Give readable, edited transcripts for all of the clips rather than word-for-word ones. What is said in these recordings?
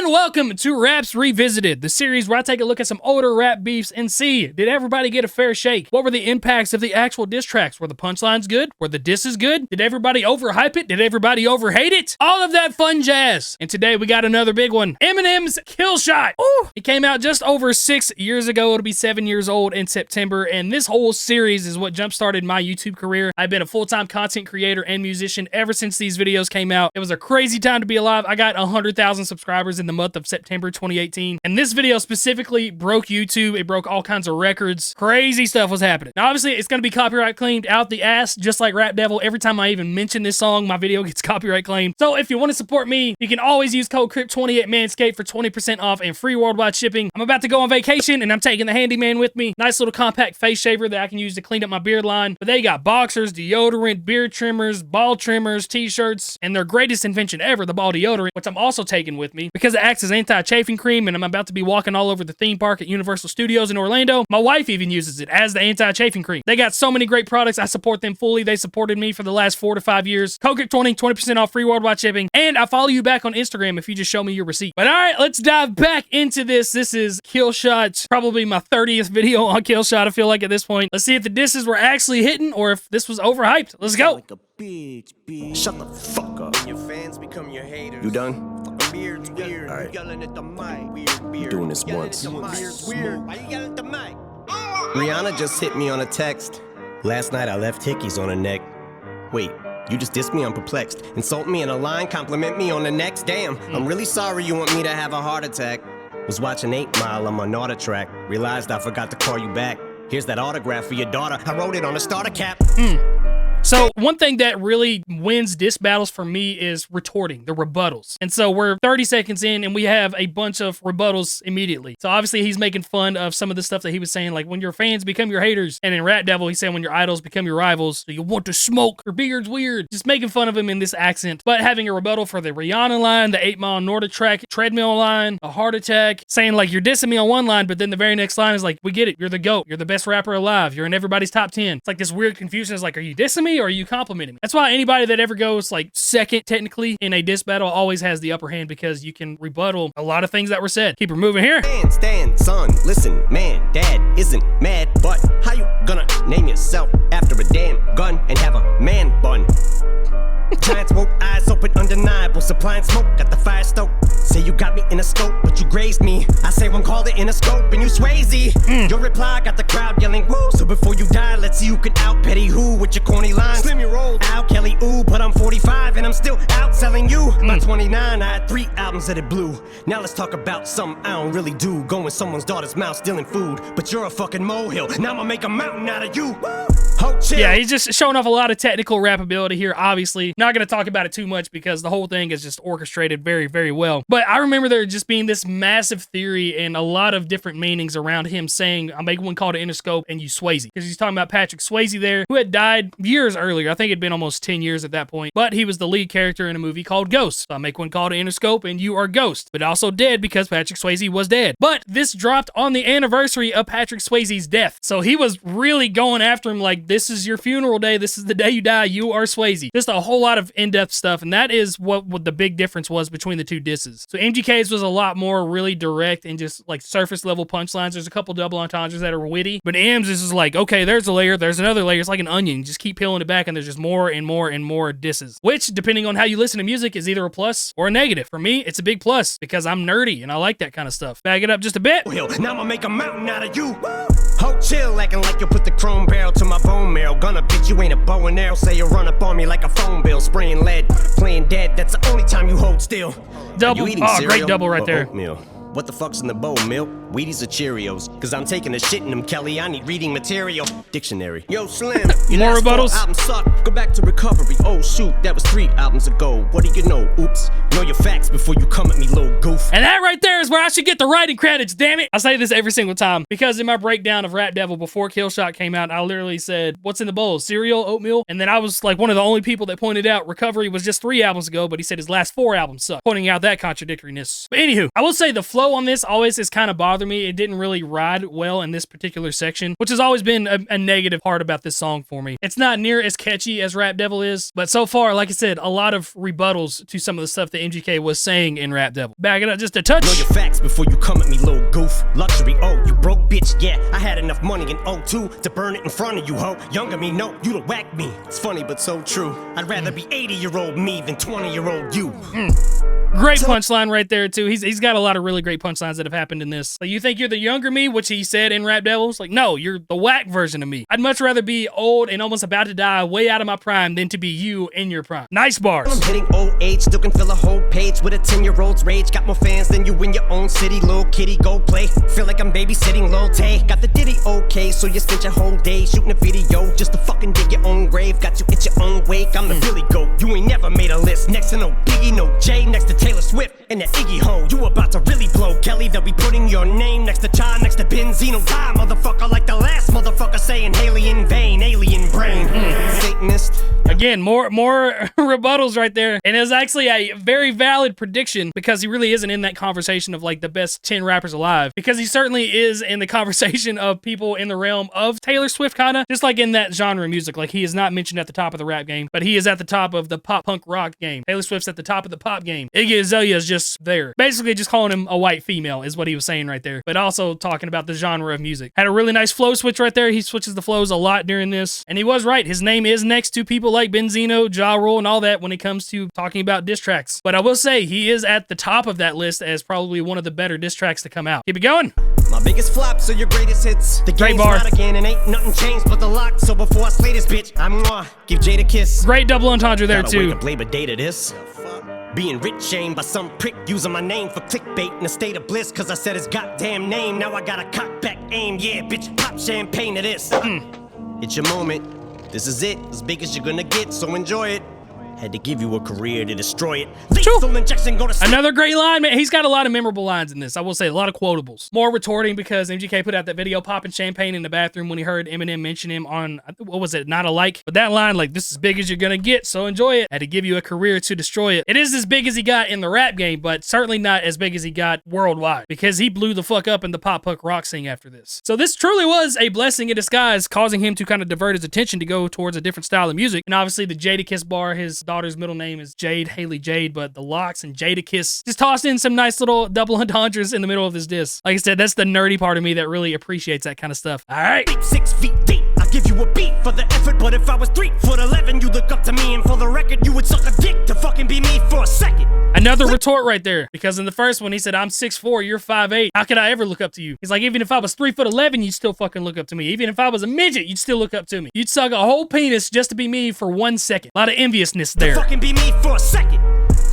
and welcome to Raps Revisited, the series where I take a look at some older rap beefs and see, did everybody get a fair shake? What were the impacts of the actual diss tracks? Were the punchlines good? Were the disses good? Did everybody overhype it? Did everybody overhate it? All of that fun jazz. And today we got another big one, Eminem's KILLSHOT. Ooh, it came out just over 6 years ago. It'll be 7 years old in September, and this whole series is what jump-started my YouTube career. I've been a full-time content creator and musician ever since these videos came out. It was a crazy time to be alive. I got 100,000 subscribers in the month of September 2018, and this video specifically broke YouTube. It broke all kinds of records. Crazy stuff was happening. Now, obviously, it's going to be copyright claimed out the ass, just like Rap Devil. Every time I even mention this song, my video gets copyright claimed. So if you want to support me, you can always use code Crypt28Manscaped for 20% off and free worldwide shipping. I'm about to go on vacation, and I'm taking the handyman with me. Nice little compact face shaver that I can use to clean up my beard line. But they got boxers, deodorant, beard trimmers, ball trimmers, t-shirts, and their greatest invention ever, the ball deodorant, which I'm also taking with me because it acts as anti-chafing cream, and I'm about to be walking all over the theme park at Universal Studios in Orlando. My wife even uses it as the anti-chafing cream. They got so many great products. I support them fully. They supported me for the last 4 to 5 years. Code Crypt20, 20% off, free worldwide shipping, and I follow you back on Instagram if you just show me your receipt. But all right, let's dive back into this. This is KILLSHOT, probably my 30th video on KILLSHOT, I feel like, at this point. Let's see if the disses were actually hitting or if this was overhyped. Let's go. Like a bitch. Shut the fuck up. Your fans become your haters. You done? Beard's weird. All right. Yelling at the mic. Weird. Doing this once. Beard's weird. Why you yelling at the mic? Rihanna just hit me on a text. Last night I left hickeys on her neck. Wait, you just dissed me? I'm perplexed. Insult me in a line, compliment me on the next. Damn, I'm really sorry you want me to have a heart attack. Was watching 8 Mile on my Naughter track. Realized I forgot to call you back. Here's that autograph for your daughter. I wrote it on a starter cap. So one thing that really wins diss battles for me is retorting, the rebuttals. And so we're 30 seconds in and we have a bunch of rebuttals immediately. So obviously he's making fun of some of the stuff that he was saying, like when your fans become your haters. And in Rap Devil, he's saying when your idols become your rivals, so you want to smoke, your beard's weird. Just making fun of him in this accent. But having a rebuttal for the Rihanna line, the 8 Mile Naughter track, treadmill line, a heart attack, saying like you're dissing me on one line, but then the very next line is like, we get it, you're the GOAT, you're the best rapper alive, you're in everybody's top 10. It's like this weird confusion. It's like, are you dissing me or are you complimenting me? That's why anybody that ever goes like second technically in a diss battle always has the upper hand, because you can rebuttal a lot of things that were said. Keep her moving here. Stand, son, listen, man, dad isn't mad, but how you gonna name yourself after a damn gun and have a man bun? Giant smoke, eyes open, undeniable. Supplying smoke, got the fire stoked. Say you got me in a scope, but you grazed me. I say one called it in a scope, and you Swayze. Your reply got the crowd yelling, woo. So before you die, let's see who can out petty who with your corny lines. Slim your roll, Al Kelly, ooh, but I'm 45 and I'm still outselling you. By 29, I had 3 albums that it blew. Now let's talk about something I don't really do. Go in someone's daughter's mouth, stealing food, but you're a fucking molehill. Now I'ma make a mountain out of you. Ho, chill. Yeah, he's just showing off a lot of technical rap ability here, obviously. Not going to talk about it too much because the whole thing is just orchestrated very, very well. But I remember there just being this massive theory and a lot of different meanings around him saying, I make one call to Interscope and you Swayze. Because he's talking about Patrick Swayze there, who had died years earlier. I think it'd been almost 10 years at that point. But he was the lead character in a movie called Ghost. So I make one call to Interscope and you are Ghost. But also dead because Patrick Swayze was dead. But this dropped on the anniversary of Patrick Swayze's death. So he was really going after him like, this is your funeral day. This is the day you die. You are Swayze. Just a whole lot of in-depth stuff. And that is what the big difference was between the two disses. So MGK's was a lot more really direct and just like surface level punchlines. There's a couple double entendres that are witty. But M's is just like, okay, there's a layer. There's another layer. It's like an onion. You just keep peeling it back and there's just more and more and more disses. Which, depending on how you listen to music, is either a plus or a negative. For me, it's a big plus because I'm nerdy and I like that kind of stuff. Bag it up just a bit. Now I'ma make a mountain out of you. Ho, chill, acting like you put the chrome barrel to my bone marrow. Gonna bitch, you ain't a bow and arrow. Say you run up on me like a phone bill. Spraying lead, playing dead. That's the only time you hold still. Double. Oh, great double right there. Oatmeal? What the fuck's in the bowl, milk? Wheaties or Cheerios? Cause I'm taking a shit in them, Kelly. I need reading material. Dictionary. Yo, Slim, your more last rebuttals? 4 albums suck. Go back to recovery. Oh shoot, that was 3 albums ago. What do you know? Oops. Know your facts before you come at me, little goof. And that right there is where I should get the writing credits, damn it. I say this every single time because in my breakdown of Rap Devil before KILLSHOT came out, I literally said, what's in the bowl? Cereal, oatmeal? And then I was like one of the only people that pointed out Recovery was just 3 albums ago, but he said his last 4 albums suck, pointing out that contradictoriness. But anywho, I will say the flow flow on this always has kind of bothered me. It didn't really ride well in this particular section, which has always been a negative part about this song for me. It's not near as catchy as Rap Devil is, but so far, like I said, a lot of rebuttals to some of the stuff that MGK was saying in Rap Devil. Back it up just a touch. Know your facts before you come at me, little goof. Luxury, oh, you broke bitch, yeah. I had enough money in '02 to burn it in front of you, ho. Younger me, no, you don't whack me. It's funny, but so true. I'd rather be 80-year-old me than 20-year-old you. Great punchline right there, too. He's got a lot of really great punchlines that have happened in this. Like, you think you're the younger me, which he said in Rap Devils? Like, no, you're the whack version of me. I'd much rather be old and almost about to die, way out of my prime, than to be you in your prime. Nice bars. I'm hitting old age, still can fill a whole page with a 10-year-old's rage. Got more fans than you in your own city, little kitty, go play. Feel like I'm babysitting Lil Tay. Got the ditty okay, so you spent your whole day shooting a video just to fucking dig your own grave. Got you at your own wake, I'm the Billy Goat. You ain't never made a list. Next to no Biggie, no Jay, next to Taylor Swift and the Iggy Ho. You about to really blow, Kelly. They'll be putting your name next to Chai, next to Benzino. Die, motherfucker, like the last motherfucker saying Haley in vain, alien brain. Satanist. Again, more rebuttals right there. And it was actually a very valid prediction because he really isn't in that conversation of like the best 10 rappers alive. Because he certainly is in the conversation of people in the realm of Taylor Swift, kinda. Just like in that genre of music. Like he is not mentioned at the top of the rap game, but he is at the top of the pop punk rock game. Taylor Swift's at the top of the pop game. Iggy Azalea is just there. Basically just calling him a white female is what he was saying right there. But also talking about the genre of music. Had a really nice flow switch right there. He switches the flows a lot during this. And he was right. His name is next to people like Benzino, Ja Rule, and all that when it comes to talking about diss tracks. But I will say he is at the top of that list as probably one of the better diss tracks to come out. Keep it going. My biggest flops are your greatest hits. The Great game's bar. not again and ain't nothing changed but the lock. So before I slay this bitch, I'm gonna give Jade a kiss. Great double entendre there Gotta wake too. up Labor Day to this. Being rich shamed by some prick using my name for clickbait in a state of bliss. Cause I said his goddamn name. Now I got a cock back aim. Yeah, bitch, pop champagne to this. It's your moment. This is it, as big as you're gonna get, so enjoy it. Had to give you a career to destroy it. Lethal injection, go to sleep. Another great line, man. He's got a lot of memorable lines in this. I will say a lot of quotables. More retorting because MGK put out that video popping champagne in the bathroom when he heard Eminem mention him on, what was it, Not Alike? But that line, like, this is as big as you're gonna get, so enjoy it. Had to give you a career to destroy it. It is as big as he got in the rap game, but certainly not as big as he got worldwide because he blew the fuck up in the pop punk rock scene after this. So this truly was a blessing in disguise, causing him to kind of divert his attention to go towards a different style of music. And obviously the Jadakiss bar, his daughter's middle name is Jade, Haley Jade, but the locks and Jadakiss just tossed in some nice little double entendres in the middle of this diss. Like I said, that's the nerdy part of me that really appreciates that kind of stuff. All right. 6 feet deep, I give you a beat for the effort. But if I was 3'11", you look up to me, and for the record, you would suck a dick to fucking be me for a second. Another retort right there, because in the first one he said, I'm 6'4", you're 5'8". How could I ever look up to you? He's like, even if I was 3'11", you'd still fucking look up to me. Even if I was a midget, you'd still look up to me. You'd suck a whole penis just to be me for 1 second. A lot of enviousness there. To fucking be me for a second.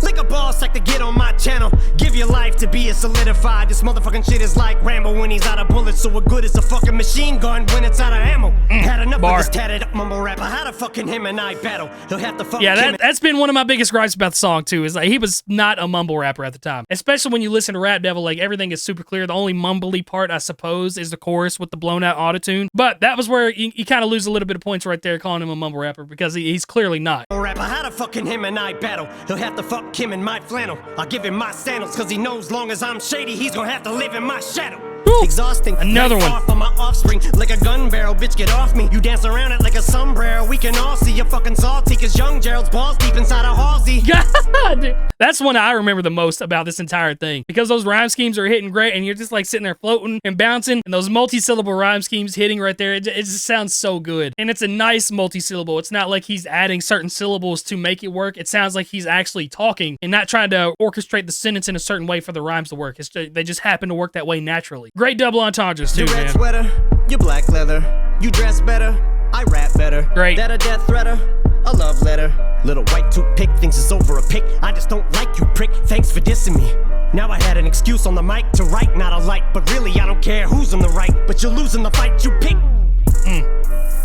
Lick a boss like to get on my channel. Give your life to be a solidified. This motherfucking shit is like Rambo when he's out of bullets. So what good is a fucking machine gun when it's out of ammo? Had enough Bar. of this tatted up mumble rapper. How the fucking him and I battle? He'll have to fucking Yeah, that's been one of my biggest gripes about the song too, is like he was not a mumble rapper at the time. Especially when you listen to Rap Devil, like everything is super clear. The only mumbly part, I suppose, is the chorus with the blown out autotune. But that was where you kind of lose a little bit of points right there calling him a mumble rapper because he's clearly not. rapper. How the fucking him and I battle? He'll have to fuck him in my flannel. I'll give him my sandals, cause he knows long as I'm shady, he's gonna have to live in my shadow. Woo. Exhausting. Another one. Off on my offspring like a gun barrel, bitch, get off me. You dance around it like a sombrero. We can all see you're fucking salty, cause young Gerald's balls deep inside a Halsey. God, that's one I remember the most about this entire thing because those rhyme schemes are hitting great, and you're just like sitting there floating and bouncing, and those multi-syllable rhyme schemes hitting right there. It just sounds so good, and it's a nice multi-syllable. It's not like he's adding certain syllables to make it work. It sounds like he's actually talking and not trying to orchestrate the sentence in a certain way for the rhymes to work. They just happen to work that way naturally. Great double entendres too, You red man. sweater, you black leather. You dress better, I rap better. Great. That a death threater, a love letter. Little white toothpick thinks it's over a pick. I just don't like you, prick. Thanks for dissing me. Now I had an excuse on the mic to write, not a light. But really, I don't care who's on the right. But you're losing the fight you pick.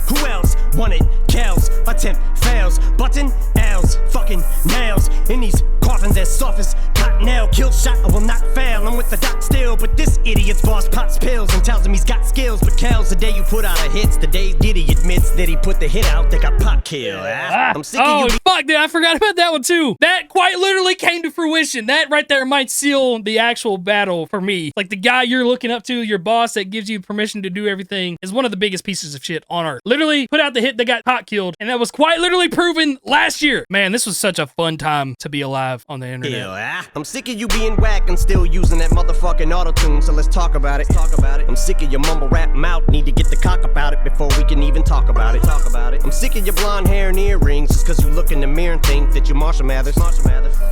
Who else want it? Kells, attempt fails. Button L's, fucking nails. In these coffins as soft as pot nail, kill shot, I will not fail. I'm with the doc still, but this idiot's boss pots pills and tells him he's got skills. But Cal's the day you put out a hits, the day Diddy admits that he put the hit out, they got pot kill. I'm sick of you. Fuck, dude, I forgot about that one too. That quite literally came to fruition. That right there might seal the actual battle for me. Like the guy you're looking up to, your boss that gives you permission to do everything, is one of the biggest pieces of shit on earth. Literally put out the hit that got pot killed, and that was quite literally proven last year. Man, this was such a fun time to be alive on the internet. I'm sick of you being whack and still using that motherfucking auto-tune, so let's talk about it. I'm sick of your mumble rap mouth, need to get the cock about it before we can even talk about it. I'm sick of your blonde hair and earrings, just cause you look in the mirror and think that you're Marshall Mathers.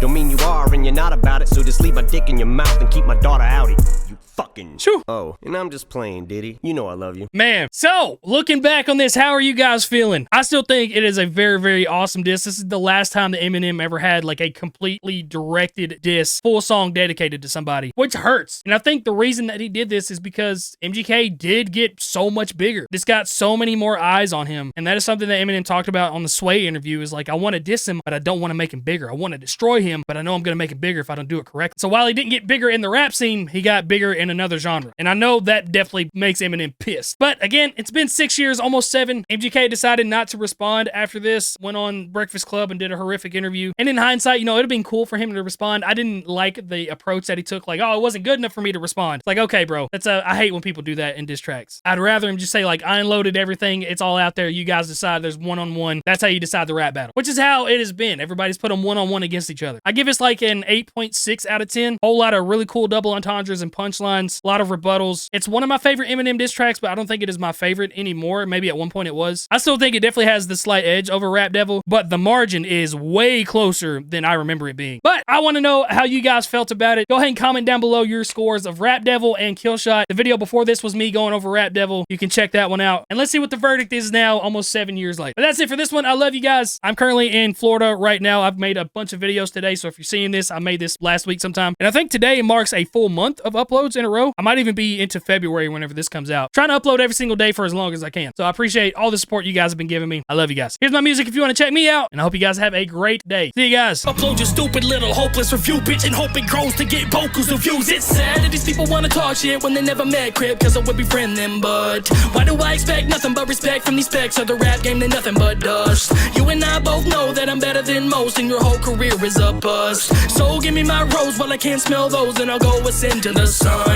Don't mean you are and you're not about it, so just leave my dick in your mouth and keep my daughter out of it. You fucking Shoo. Oh, and I'm just playing, Diddy. You know I love you. Man, so looking back on this, how are you guys feeling? I still think it is a very, very awesome diss. This is the last time that Eminem ever had like a completely directed diss, full song dedicated to somebody, which hurts. And I think the reason that he did this is because MGK did get so much bigger. This got so many more eyes on him. And that is something that Eminem talked about on the Sway interview, is like, I want to diss him, but I don't want to make him bigger. I want to destroy him, but I know I'm going to make him bigger if I don't do it correctly. So while he didn't get bigger in the rap scene, he got bigger in another genre. And I know that definitely makes Eminem pissed. But again, it's been 6 years, almost 7. MGK decided not to respond after this, went on Breakfast Club and did a horrific interview. And in hindsight, you know, it'd have been cool for him to respond. I didn't like the approach that he took, like, oh, it wasn't good enough for me to respond. It's like, okay, bro, I hate when people do that in diss tracks. I'd rather him just say, like, I unloaded everything, it's all out there, you guys decide, there's one-on-one. That's how you decide the rap battle, which is how it has been. Everybody's put them one-on-one against each other. I give this like an 8.6 out of 10. Whole lot of really cool double entendres and punchlines, a lot of rebuttals. It's one of my favorite Eminem diss tracks, but I don't think it is my favorite anymore. Maybe at one point it was. I still think it definitely has the slight edge over Rap Devil, but the margin is way closer than I remember it being. But I want to know how you guys felt about it. Go ahead and comment down below your scores of Rap Devil and KILLSHOT. The video before this was me going over Rap Devil. You can check that one out. And let's see what the verdict is now, almost 7 years later. But that's it for this one. I love you guys. I'm currently in Florida right now. I've made a bunch of videos today, so if you're seeing this, I made this last week sometime. And I think today marks a full month of uploads in a row. I might even be into February whenever this comes out. Trying to upload every single day for as long as I can. So I appreciate all the support you guys have been giving me. I love you guys. Here's my music if you want to check me out, and I hope you guys have a great day. See you guys. Upload your stupid little hopeless review, bitch, and hope it grows to get vocals and views. It's sad that these people wanna talk shit when they never met Crypt, cause I would befriend them, but why do I expect nothing but respect from these specs of the rap game? They're nothing but dust. You and I both know that I'm better than most, and your whole career is a bust. So give me my rose while I can't smell those, and I'll go ascend to the sun.